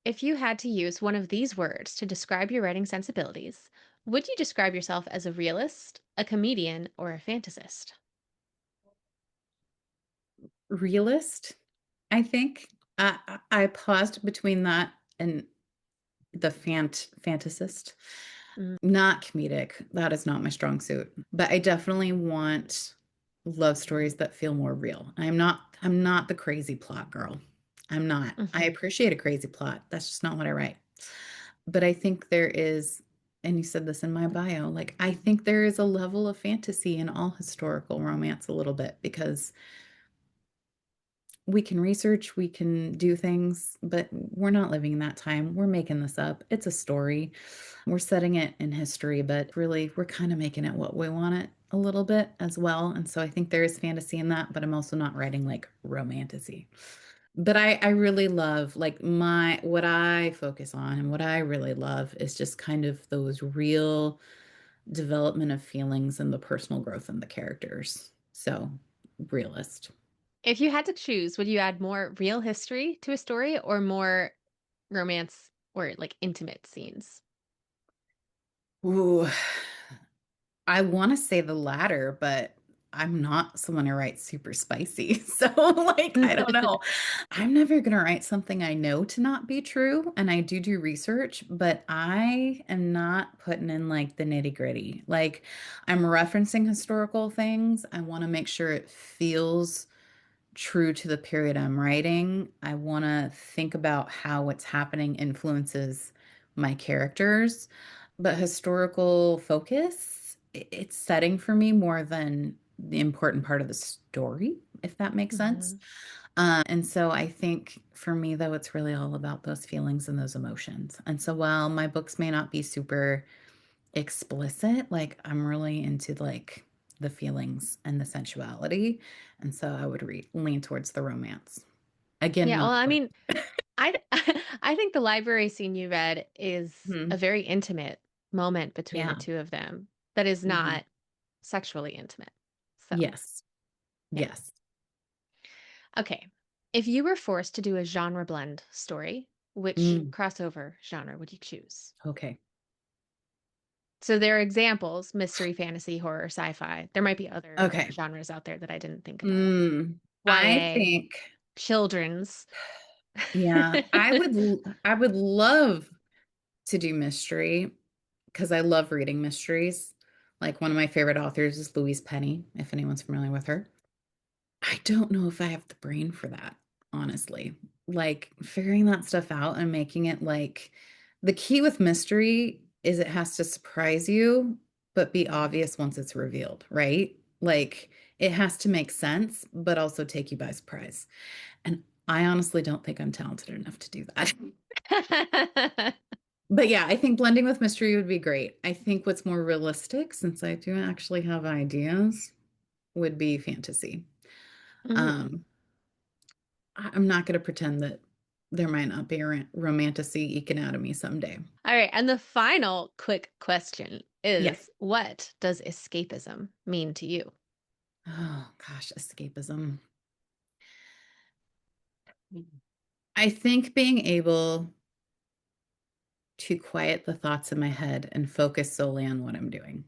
If you had to use one of these words to describe your writing sensibilities, would you describe yourself as a realist, a comedian, or a fantasist? Realist, I think. I paused between that and the fantasist. Mm, Not comedic, that is not my strong suit, but I definitely want love stories that feel more real. I'm not the crazy plot girl. I'm not. I mhm. appreciate a crazy plot. That's just not what I write. But I think there is, and you said this in my bio, like I think there is a level of fantasy in all historical romance a little bit because we can research, we can do things, but we're not living in that time. We're making this up. It's a story. We're setting it in history, but really we're kind of making it what we want it a little bit as well. And so I think there is fantasy in that, but I'm also not writing like romantasy. But I really love like my what I focus on and what I really love is just kind of those real development of feelings and the personal growth in the characters. So realist. If you had to choose, would you add more real history to a story or more romance or like intimate scenes? Ooh, I want to say the latter, but I'm not someone who writes super spicy. So, like, I don't know. I'm never going to write something I know to not be true. And I do research, but I am not putting in like the nitty gritty. Like, I'm referencing historical things. I want to make sure it feels true to the period I'm writing. I want to think about how what's happening influences my characters, but historical focus, it's setting for me more than the important part of the story, if that makes sense. Mhm. And so I think for me, though, it's really all about those feelings and those emotions. And so while my books may not be super explicit, like I'm really into like the feelings and the sensuality. And so I would lean towards the romance. Again, Yeah, well, not I quite. mean, I I think the library scene you read is a Mhm. very intimate moment between the Yeah. two of them that is Mhm. not sexually intimate. So, Yes. yeah. Yes. Okay. If you were forced to do a genre blend story, which Mm. crossover genre would you choose? Okay. So there are examples, mystery, fantasy, horror, sci-fi. There might be other Okay. genres out there that I didn't think about. I YA, think, children's. yeah, I would love to do mystery because I love reading mysteries. Like one of my favorite authors is Louise Penny, if anyone's familiar with her. I don't know if I have the brain for that, honestly. Like figuring that stuff out and making it like the key with mystery is it has to surprise you, but be obvious once it's revealed, right? Like it has to make sense, but also take you by surprise. And I honestly don't think I'm talented enough to do that. But yeah, I think blending with mystery would be great. I think what's more realistic, since I do actually have ideas, would be fantasy. Mhm. Um, I'm not going to pretend that there might not be a romantasy anatomy someday. All right, and the final quick question Yeah. is what does escapism mean to you? Oh gosh, escapism. I think being able to quiet the thoughts in my head and focus solely on what I'm doing.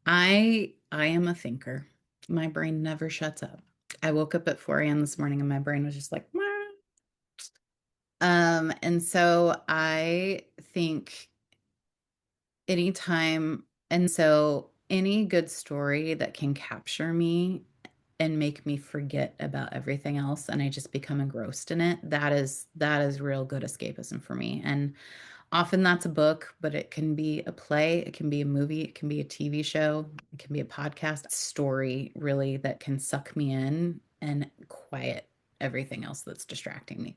I am a thinker. My brain never shuts up. I woke up at 4 a.m. this morning and my brain was just like, "Meow." And so I think anytime, and so any good story that can capture me and make me forget about everything else and I just become engrossed in it, that is real good escapism for me. And often that's a book, but it can be a play, it can be a movie, it can be a TV show, it can be a podcast story really that can suck me in and quiet everything else that's distracting me.